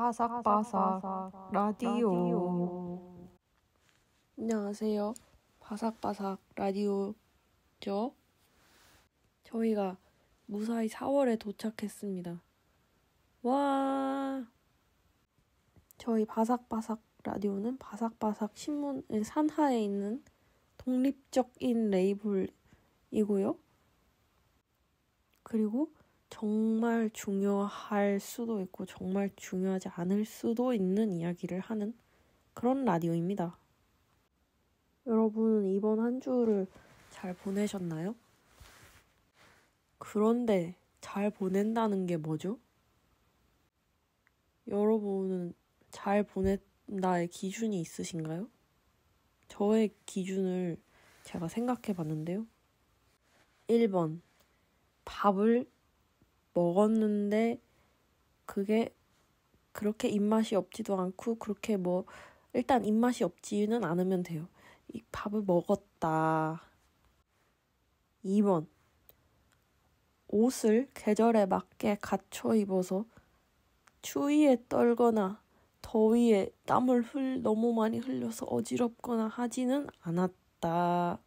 바삭바삭 라디오. 안녕하세요. 바삭바삭 라디오죠. 저희가 무사히 4월에 도착했습니다. 와! 저희 바삭바삭 라디오는 바삭바삭 신문의 산하에 있는 독립적인 레이블이고요. 그리고 정말 중요할 수도 있고 정말 중요하지 않을 수도 있는 이야기를 하는 그런 라디오입니다. 여러분은 이번 한 주를 잘 보내셨나요? 그런데 잘 보낸다는 게 뭐죠? 여러분은 잘 보낸다의 기준이 있으신가요? 저의 기준을 제가 생각해 봤는데요. 1번, 밥을 먹었는데 그게 그렇게 입맛이 없지도 않고 그렇게 일단 입맛이 없지는 않으면 돼요. 이 밥을 먹었다. 2번, 옷을 계절에 맞게 갖춰 입어서 추위에 떨거나 더위에 땀을 너무 많이 흘려서 어지럽거나 하지는 않았다.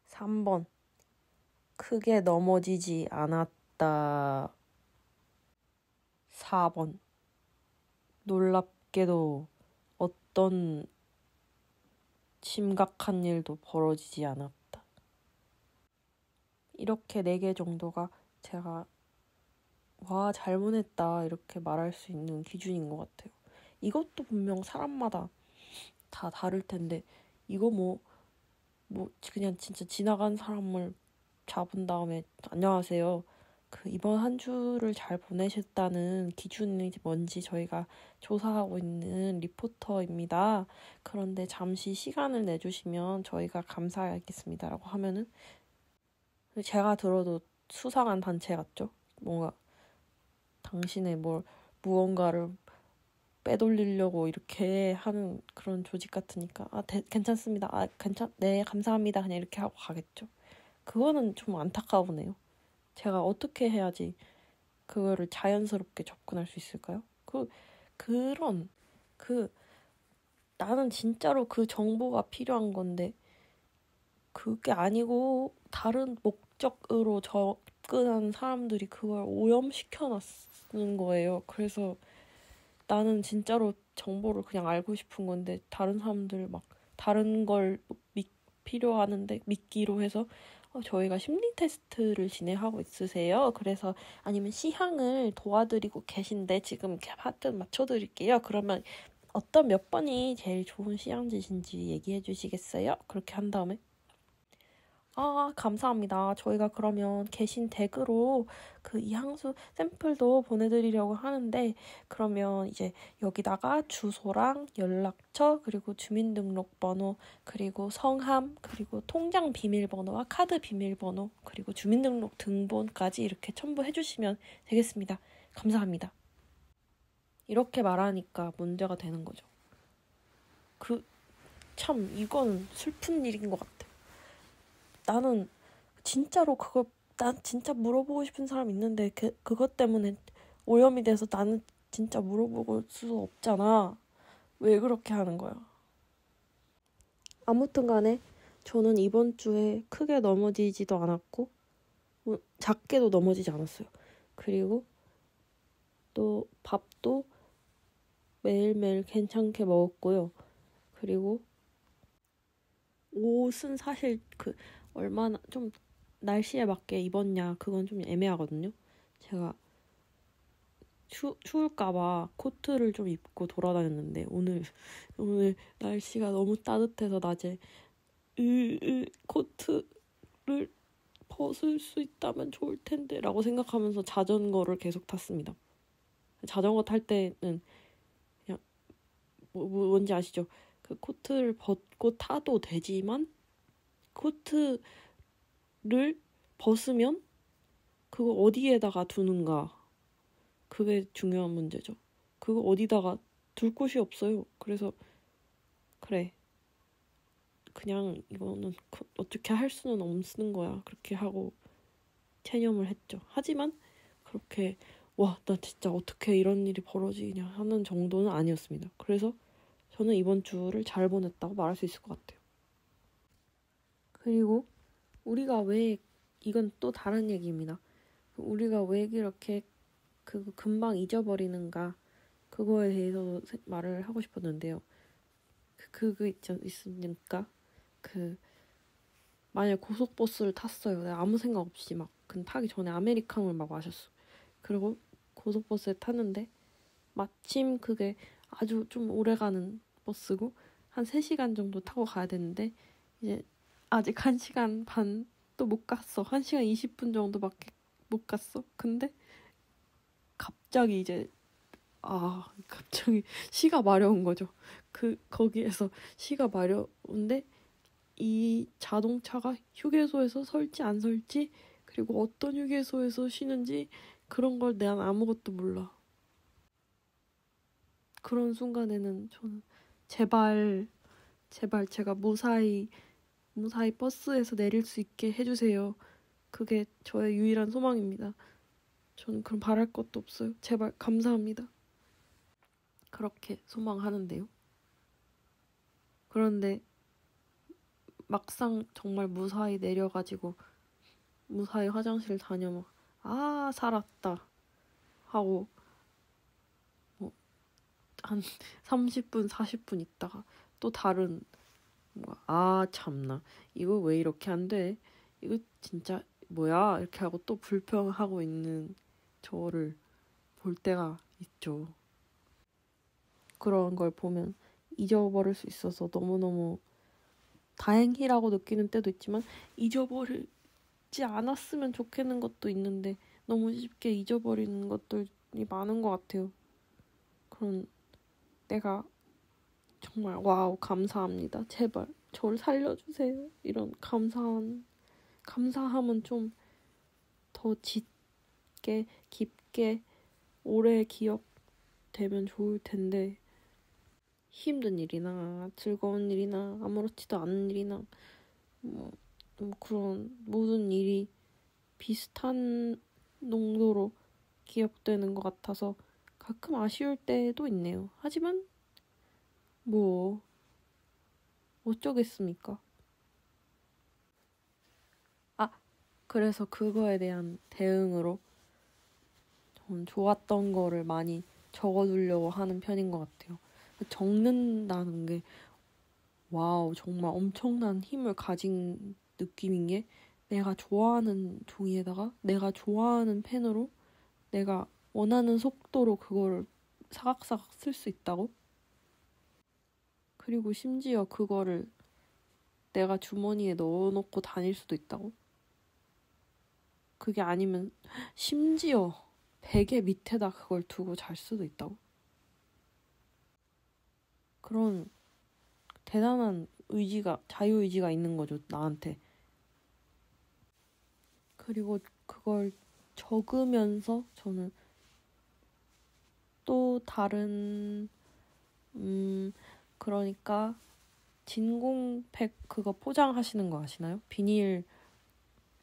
3번, 크게 넘어지지 않았다. 4번, 놀랍게도 어떤 심각한 일도 벌어지지 않았다. 이렇게 4개 정도가 제가 잘 보냈다 이렇게 말할 수 있는 기준인 것 같아요. 이것도 분명 사람마다 다 다를 텐데 이거 그냥 진짜 지나간 사람을 잡은 다음에 안녕하세요. 이번 한 주를 잘 보내셨다는 기준이 뭔지 저희가 조사하고 있는 리포터입니다. 그런데 잠시 시간을 내주시면 저희가 감사하겠습니다라고 하면은 제가 들어도 수상한 단체 같죠? 뭔가 당신의 무언가를 빼돌리려고 이렇게 하는 그런 조직 같으니까 괜찮습니다. 네, 감사합니다. 그냥 이렇게 하고 가겠죠. 그거는 좀 안타까우네요. 제가 어떻게 해야지 그거를 자연스럽게 접근할 수 있을까요? 나는 진짜로 그 정보가 필요한 건데 그게 아니고 다른 목적으로 접근한 사람들이 그걸 오염시켜놨는 거예요. 그래서 나는 진짜로 정보를 그냥 알고 싶은 건데 다른 사람들 다른 걸 필요하는데 믿기로 해서 저희가 심리 테스트를 진행하고 있으세요. 그래서 아니면 시향을 도와드리고 계신데 지금 이렇게 하트 맞춰드릴게요. 그러면 어떤 몇 번이 제일 좋은 시향지신지 얘기해 주시겠어요? 그렇게 한 다음에 감사합니다. 저희가 그러면 게신 댁으로 이 향수 샘플도 보내드리려고 하는데 그러면 이제 여기다가 주소랑 연락처 그리고 주민등록번호 그리고 성함 그리고 통장 비밀번호와 카드 비밀번호 그리고 주민등록 등본까지 이렇게 첨부해 주시면 되겠습니다. 감사합니다. 이렇게 말하니까 문제가 되는 거죠. 참 이건 슬픈 일인 것 같아. 나는 진짜로 난 진짜 물어보고 싶은 사람 있는데 그것 때문에 오염이 돼서 나는 진짜 물어볼 수 없잖아. 왜 그렇게 하는 거야? 아무튼 간에 저는 이번 주에 크게 넘어지지도 않았고 작게도 넘어지지 않았어요. 그리고 또 밥도 매일매일 괜찮게 먹었고요. 그리고 옷은 사실 얼마나 좀 날씨에 맞게 입었냐 그건 좀 애매하거든요. 제가 추울까봐 코트를 좀 입고 돌아다녔는데 오늘 날씨가 너무 따뜻해서 낮에 코트를 벗을 수 있다면 좋을 텐데 라고 생각하면서 자전거를 계속 탔습니다. 자전거 탈 때는 그냥 뭔지 아시죠? 코트를 벗고 타도 되지만 코트를 벗으면 그거 어디에다가 두는가 그게 중요한 문제죠. 그거 어디다가 둘 곳이 없어요. 그래서 그래 그냥 이거는 어떻게 할 수는 없는 거야. 그렇게 하고 체념을 했죠. 하지만 그렇게 와, 나 진짜 어떻게 이런 일이 벌어지냐 하는 정도는 아니었습니다. 그래서 저는 이번 주를 잘 보냈다고 말할 수 있을 것 같아요. 그리고 우리가 왜, 이건 또 다른 얘기입니다. 우리가 왜 이렇게 금방 잊어버리는가, 그거에 대해서 말을 하고 싶었는데요. 그거 있으니까 만약 고속버스를 탔어요. 내가 아무 생각 없이 타기 전에 아메리카노를 막 마셨어. 그리고 고속버스에 탔는데 마침 그게 아주 좀 오래가는 버스고 한 3시간 정도 타고 가야 되는데 이제 아직 1시간 반도 못 갔어. 1시간 20분 정도밖에 못 갔어. 근데 갑자기 시가 마려운 거죠. 거기에서 시가 마려운데 이 자동차가 휴게소에서 설지 안 설지, 그리고 어떤 휴게소에서 쉬는지 그런 걸 난 아무것도 몰라. 그런 순간에는 저는 제발 제가 무사히 버스에서 내릴 수 있게 해주세요. 그게 저의 유일한 소망입니다. 저는 그럼 바랄 것도 없어요. 제발 감사합니다. 그렇게 소망하는데요. 그런데 막상 정말 무사히 내려가지고 무사히 화장실 다녀 살았다 하고 한 30분 40분 있다가 또 다른 참나 이거 왜 이렇게 안 돼? 이거 진짜 뭐야? 이렇게 하고 또 불평하고 있는 저를 볼 때가 있죠. 그런 걸 보면 잊어버릴 수 있어서 너무너무 다행이라고 느끼는 때도 있지만 잊어버리지 않았으면 좋겠는 것도 있는데 너무 쉽게 잊어버리는 것들이 많은 것 같아요. 그런 내가 정말 와우 감사합니다. 제발 저를 살려주세요. 이런 감사함은 좀 더 짙게 깊게 오래 기억되면 좋을 텐데 힘든 일이나 즐거운 일이나 아무렇지도 않은 일이나 그런 모든 일이 비슷한 농도로 기억되는 것 같아서 가끔 아쉬울 때도 있네요. 하지만 어쩌겠습니까? 그래서 그거에 대한 대응으로 전 좋았던 거를 많이 적어두려고 하는 편인 것 같아요. 적는다는 게 와우 정말 엄청난 힘을 가진 느낌인 게 내가 좋아하는 종이에다가 내가 좋아하는 펜으로 내가 원하는 속도로 그거를 사각사각 쓸 수 있다고? 그리고 심지어 그거를 내가 주머니에 넣어놓고 다닐 수도 있다고? 그게 아니면 심지어 베개 밑에다 그걸 두고 잘 수도 있다고? 그런 대단한 자유의지가 있는 거죠, 나한테. 그리고 그걸 적으면서 저는 또 다른 그러니까 진공팩 그거 포장하시는 거 아시나요?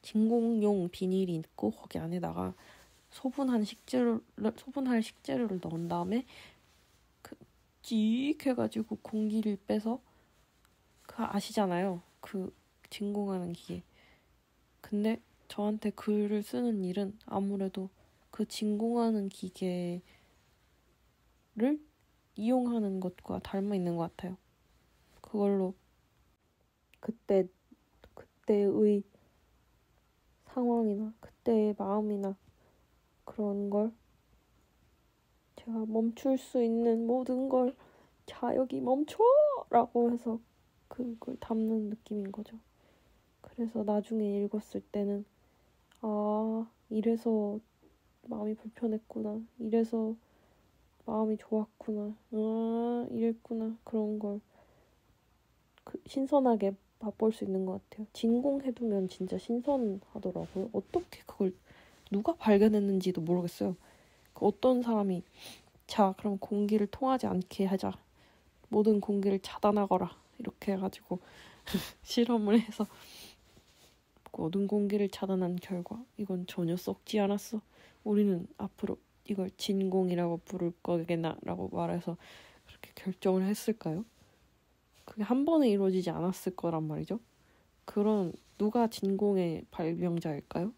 진공용 비닐이 있고 거기 안에다가 소분할 식재료를 넣은 다음에 찍 해가지고 공기를 빼서 아시잖아요. 진공하는 기계. 근데 저한테 글을 쓰는 일은 아무래도 그 진공하는 기계를 이용하는 것과 닮아 있는 것 같아요. 그걸로 그때의 상황이나 그때의 마음이나 그런 걸 제가 멈출 수 있는 모든 걸 자 여기 멈춰! 라고 해서 그걸 담는 느낌인 거죠. 그래서 나중에 읽었을 때는 이래서 마음이 불편했구나. 이래서 마음이 좋았구나. 이랬구나. 그런 걸 신선하게 맛볼 수 있는 것 같아요. 진공해두면 진짜 신선하더라고요. 어떻게 그걸 누가 발견했는지도 모르겠어요. 어떤 사람이 자 그럼 공기를 통하지 않게 하자. 모든 공기를 차단하거라. 이렇게 해가지고 실험을 해서 모든 공기를 차단한 결과 이건 전혀 썩지 않았어. 우리는 앞으로 이걸 진공이라고 부를 거겠나라고 말해서 그렇게 결정을 했을까요? 그게 한 번에 이루어지지 않았을 거란 말이죠. 그런 누가 진공의 발명자일까요?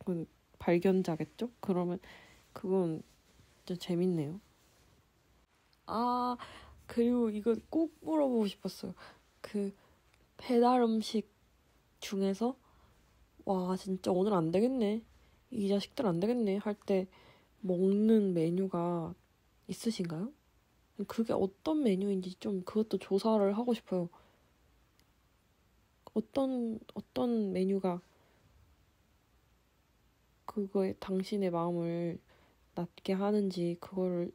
그 발견자겠죠? 그러면 그건 진짜 재밌네요. 아, 그리고 이거 꼭 물어보고 싶었어요. 그 배달 음식 중에서 와 진짜 오늘 안 되겠네, 이 자식들 안 되겠네 할 때 먹는 메뉴가 있으신가요? 그게 어떤 메뉴인지 좀 그것도 조사를 하고 싶어요. 어떤 메뉴가 그거에 당신의 마음을 낫게 하는지 그거를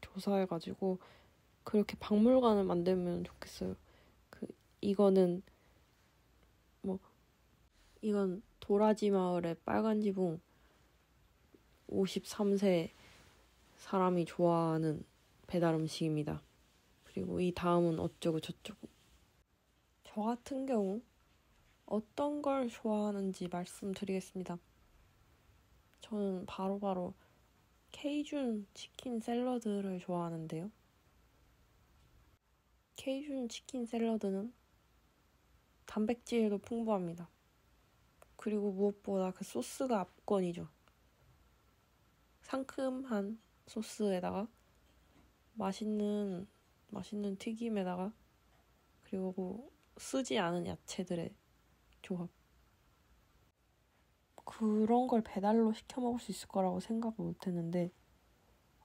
조사해가지고 그렇게 박물관을 만들면 좋겠어요. 그 이거는 뭐 이건 도라지 마을의 빨간 지붕 53세 사람이 좋아하는 배달 음식입니다. 그리고 이 다음은 어쩌고 저쩌고. 저 같은 경우 어떤 걸 좋아하는지 말씀드리겠습니다. 저는 바로 케이준 치킨 샐러드를 좋아하는데요. 케이준 치킨 샐러드는 단백질도 풍부합니다. 그리고 무엇보다 그 소스가 압권이죠. 상큼한 소스에다가 맛있는 튀김에다가 그리고 쓰지 않은 야채들의 조합. 그런 걸 배달로 시켜 먹을 수 있을 거라고 생각을 못했는데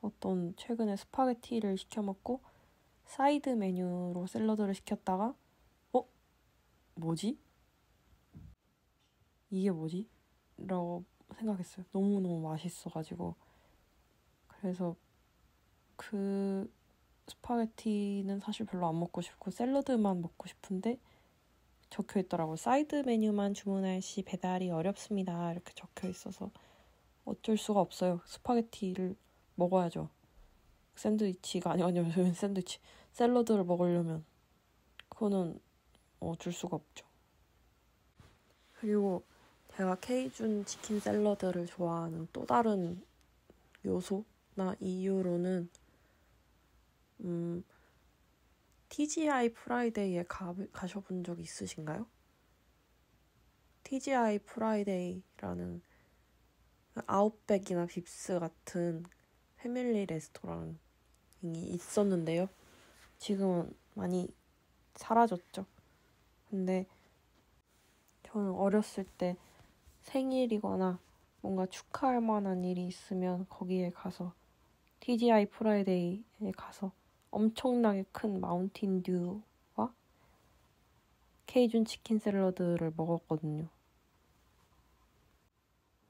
어떤 최근에 스파게티를 시켜 먹고 사이드 메뉴로 샐러드를 시켰다가 뭐지? 이게 뭐지? 라고 생각했어요. 너무너무 맛있어가지고. 그래서 그 스파게티는 사실 별로 안 먹고 싶고 샐러드만 먹고 싶은데 적혀있더라고요. 사이드 메뉴만 주문할 시 배달이 어렵습니다. 이렇게 적혀있어서 어쩔 수가 없어요. 스파게티를 먹어야죠. 샌드위치가 아니면 샌드위치 샐러드를 먹으려면 그거는 줄 수가 없죠. 그리고 제가 케이준 치킨 샐러드를 좋아하는 또 다른 요소나 이유로는 TGI 프라이데이에 가셔본 적 있으신가요? TGI 프라이데이라는 아웃백이나 빕스 같은 패밀리 레스토랑이 있었는데요. 지금은 많이 사라졌죠. 근데 저는 어렸을 때 생일이거나 뭔가 축하할 만한 일이 있으면 거기에 가서 TGI 프라이데이에 가서 엄청나게 큰 마운틴 듀와 케이준 치킨 샐러드를 먹었거든요.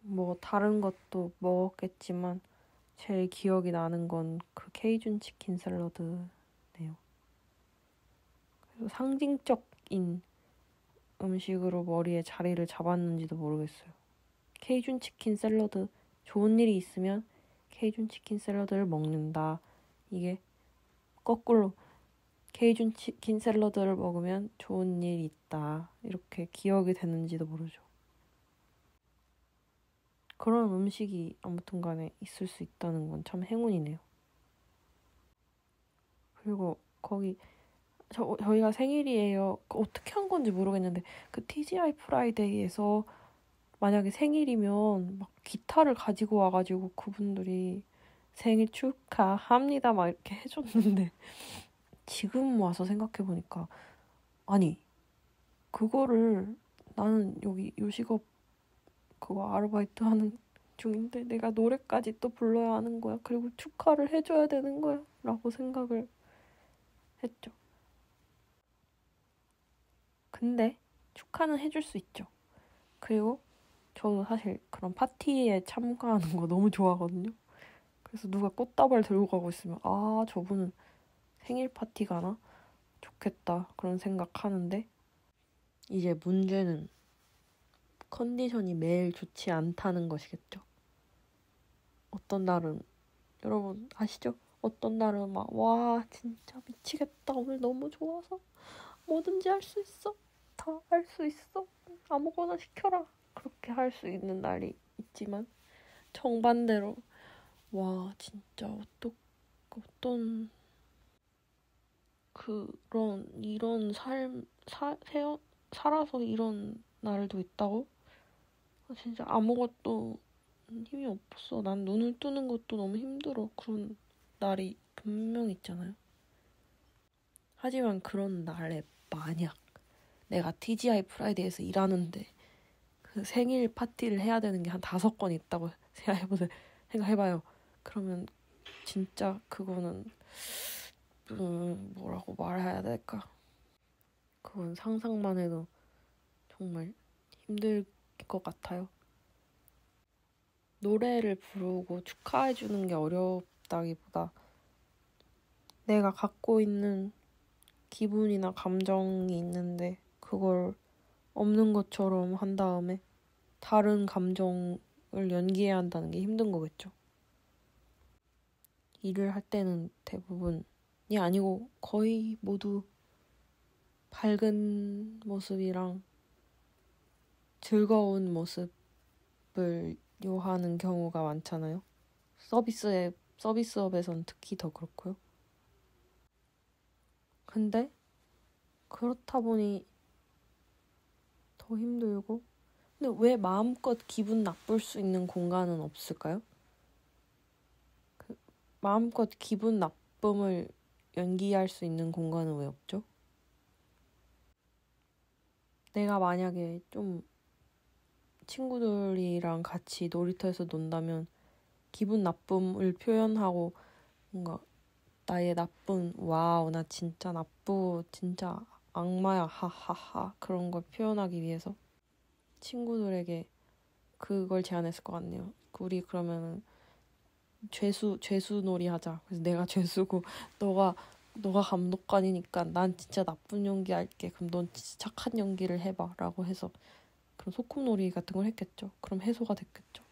뭐 다른 것도 먹었겠지만 제일 기억이 나는 건 그 케이준 치킨 샐러드네요. 그래서 상징적인 음식으로 머리에 자리를 잡았는지도 모르겠어요. 케이준 치킨 샐러드, 좋은 일이 있으면 케이준 치킨 샐러드를 먹는다. 이게 거꾸로 케이준 치킨 샐러드를 먹으면 좋은 일이 있다. 이렇게 기억이 되는지도 모르죠. 그런 음식이 아무튼 간에 있을 수 있다는 건 참 행운이네요. 그리고 거기 저희가 생일이에요. 어떻게 한 건지 모르겠는데 그 TGI 프라이데이에서 만약에 생일이면 막 기타를 가지고 와가지고 그분들이 생일 축하합니다 막 이렇게 해줬는데 지금 와서 생각해보니까 아니 그거를 나는 여기 요식업 그거 아르바이트 하는 중인데 내가 노래까지 또 불러야 하는 거야. 그리고 축하를 해줘야 되는 거야. 라고 생각을 했죠. 근데 축하는 해줄 수 있죠. 그리고 저도 사실 그런 파티에 참가하는 거 너무 좋아하거든요. 그래서 누가 꽃다발 들고 가고 있으면 저분은 생일 파티 가나? 좋겠다. 그런 생각하는데 이제 문제는 컨디션이 매일 좋지 않다는 것이겠죠. 어떤 날은 여러분 아시죠? 어떤 날은 막 와 진짜 미치겠다. 오늘 너무 좋아서 뭐든지 할 수 있어. 다 할 수 있어. 아무거나 시켜라. 그렇게 할 수 있는 날이 있지만 정반대로 와, 진짜 어떤 이런 살아서 이런 날도 있다고? 진짜 아무것도 힘이 없어. 난 눈을 뜨는 것도 너무 힘들어. 그런 날이 분명 있잖아요. 하지만 그런 날에 만약 내가 TGI 프라이데이에서 일하는데 그 생일 파티를 해야 되는 게 한 5건 있다고 생각해봐요. 그러면 진짜 그거는 뭐라고 말해야 될까? 그건 상상만 해도 정말 힘들 것 같아요. 노래를 부르고 축하해주는 게 어렵다기보다 내가 갖고 있는 기분이나 감정이 있는데 그걸 없는 것처럼 한 다음에 다른 감정을 연기해야 한다는 게 힘든 거겠죠. 일을 할 때는 대부분이 아니고 거의 모두 밝은 모습이랑 즐거운 모습을 요하는 경우가 많잖아요. 서비스업에선 특히 더 그렇고요. 근데 그렇다 보니 더 힘들고, 근데 왜 마음껏 기분 나쁠 수 있는 공간은 없을까요? 마음껏 기분 나쁨을 연기할 수 있는 공간은 왜 없죠? 내가 만약에 좀 친구들이랑 같이 놀이터에서 논다면 기분 나쁨을 표현하고 뭔가 나의 나쁜 와우 나 진짜 진짜 악마야 하하하 그런 걸 표현하기 위해서 친구들에게 그걸 제안했을 것 같네요. 우리 그러면은 죄수놀이 하자. 그래서 내가 죄수고 너가 감독관이니까 난 진짜 나쁜 연기 할게. 그럼 넌 진짜 착한 연기를 해봐. 라고 해서 그런 소꿉놀이 같은 걸 했겠죠. 그럼 해소가 됐겠죠.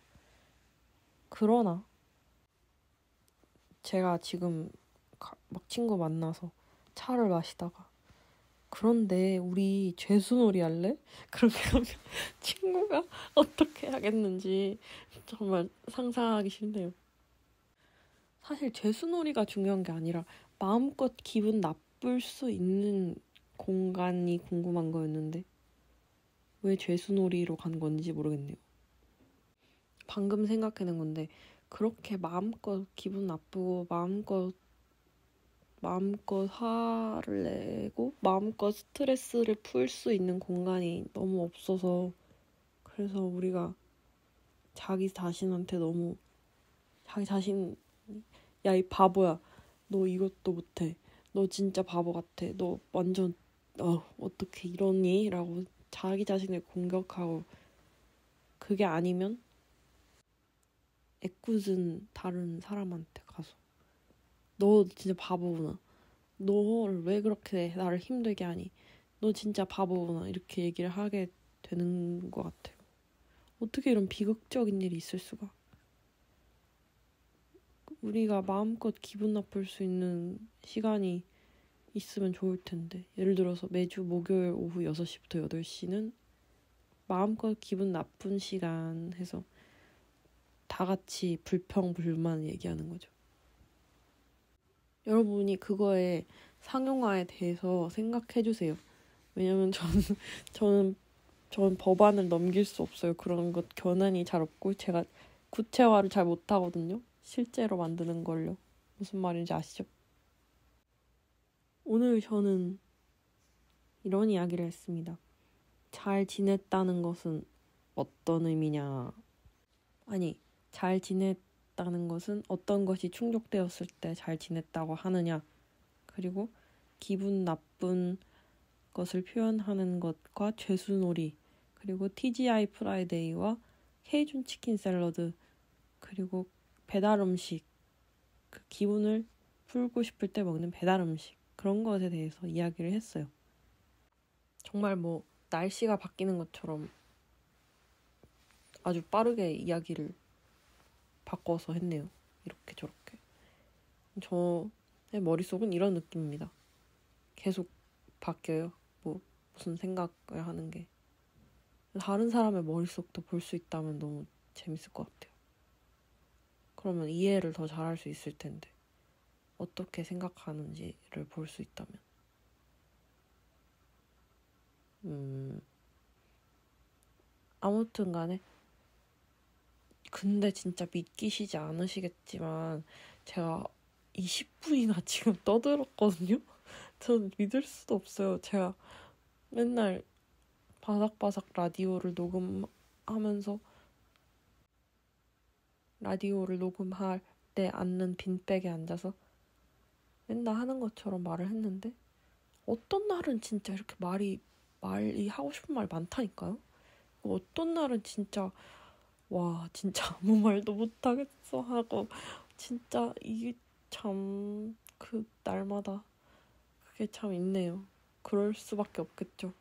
그러나 제가 지금 막 친구 만나서 차를 마시다가 그런데 우리 죄수놀이 할래? 그렇게 하면 친구가 어떻게 하겠는지 정말 상상하기 싫네요. 사실 죄수놀이가 중요한 게 아니라 마음껏 기분 나쁠 수 있는 공간이 궁금한 거였는데 왜 죄수놀이로 간 건지 모르겠네요. 방금 생각해낸 건데 그렇게 마음껏 기분 나쁘고 마음껏 화를 내고 마음껏 스트레스를 풀 수 있는 공간이 너무 없어서 그래서 우리가 자기 자신한테 너무 자기 자신 야 이 바보야 너 이것도 못해 너 진짜 바보 같아 너 완전 어떻게 이러니? 라고 자기 자신을 공격하고 그게 아니면 애꿎은 다른 사람한테 가서 너 진짜 바보구나 너를 왜 그렇게 나를 힘들게 하니 너 진짜 바보구나 이렇게 얘기를 하게 되는 것 같아요. 어떻게 이런 비극적인 일이 있을 수가. 우리가 마음껏 기분 나쁠 수 있는 시간이 있으면 좋을 텐데 예를 들어서 매주 목요일 오후 6시부터 8시는 마음껏 기분 나쁜 시간 해서 다 같이 불평불만 얘기하는 거죠. 여러분이 그거에 상용화에 대해서 생각해 주세요. 왜냐면 저는 법안을 넘길 수 없어요. 그런 것 견안이 잘 없고 제가 구체화를 잘 못하거든요. 실제로 만드는 걸요. 무슨 말인지 아시죠? 오늘 저는 이런 이야기를 했습니다. 잘 지냈다는 것은 어떤 의미냐? 아니, 잘 지냈다는 것은 어떤 것이 충족되었을 때 잘 지냈다고 하느냐? 그리고 기분 나쁜 것을 표현하는 것과 죄수놀이, 그리고 TGI 프라이데이와 케이준 치킨 샐러드, 그리고 배달 음식, 그 기분을 풀고 싶을 때 먹는 배달 음식, 그런 것에 대해서 이야기를 했어요. 정말 뭐 날씨가 바뀌는 것처럼 아주 빠르게 이야기를 바꿔서 했네요. 이렇게 저렇게. 저의 머릿속은 이런 느낌입니다. 계속 바뀌어요. 무슨 생각을 하는 게. 다른 사람의 머릿속도 볼 수 있다면 너무 재밌을 것 같아요. 그러면 이해를 더 잘할 수 있을 텐데. 어떻게 생각하는지를 볼 수 있다면. 아무튼 간에 근데 진짜 믿기시지 않으시겠지만 제가 20분이나 지금 떠들었거든요. 저는 믿을 수도 없어요. 제가 맨날 바삭바삭 라디오를 녹음할 때 앉는 빈백에 앉아서 맨날 하는 것처럼 말을 했는데 어떤 날은 진짜 이렇게 말이 하고 싶은 말이 많다니까요. 어떤 날은 진짜 와 진짜 아무 말도 못하겠어 하고 진짜 이게 참 그 날마다 그게 참 있네요. 그럴 수밖에 없겠죠.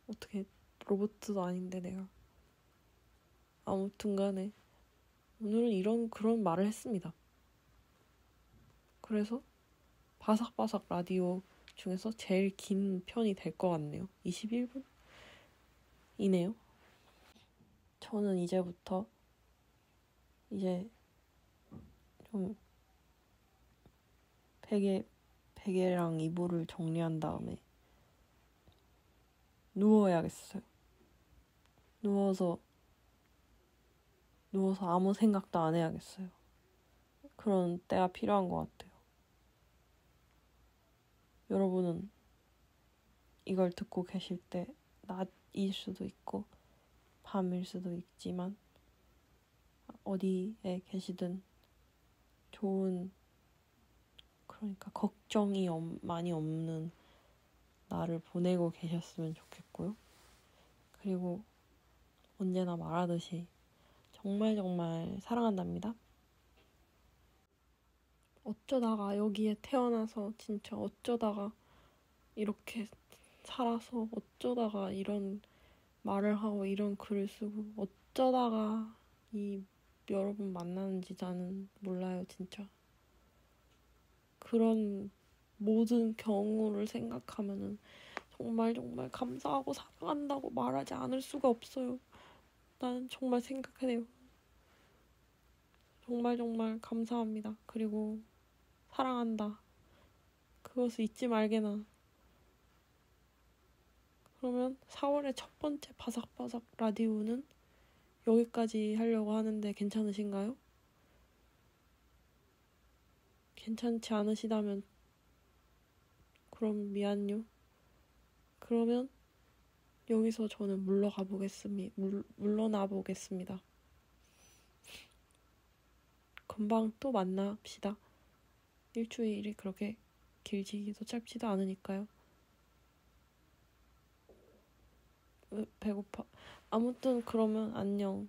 어떻게 로봇도 아닌데 내가. 아무튼 간에 오늘은 그런 말을 했습니다. 그래서 바삭바삭 라디오 중에서 제일 긴 편이 될 것 같네요. 21분이네요. 저는 이제부터 좀 베개랑 이불을 정리한 다음에 누워야겠어요. 누워서 아무 생각도 안 해야겠어요. 그런 때가 필요한 것 같아요. 여러분은 이걸 듣고 계실 때 낮일 수도 있고 밤일 수도 있지만 어디에 계시든 좋은 그러니까 걱정이 많이 없는 날을 보내고 계셨으면 좋겠고요. 그리고 언제나 말하듯이 정말 정말 사랑한답니다. 어쩌다가 여기에 태어나서 진짜 어쩌다가 이렇게 살아서 어쩌다가 이런 말을 하고 이런 글을 쓰고 어쩌다가 여러분 만나는지 나는 몰라요 진짜. 그런 모든 경우를 생각하면은 정말 정말 감사하고 사랑한다고 말하지 않을 수가 없어요. 나는 정말 생각해요. 정말 정말 감사합니다. 그리고 사랑한다. 그것을 잊지 말게나. 그러면 4월의 첫 번째 바삭바삭 라디오는 여기까지 하려고 하는데 괜찮으신가요? 괜찮지 않으시다면 그럼 미안요. 그러면 여기서 저는 물러나 보겠습니다. 금방 또 만납시다. 일주일이 그렇게 길지도 짧지도 않으니까요. 배고파. 아무튼 그러면 안녕.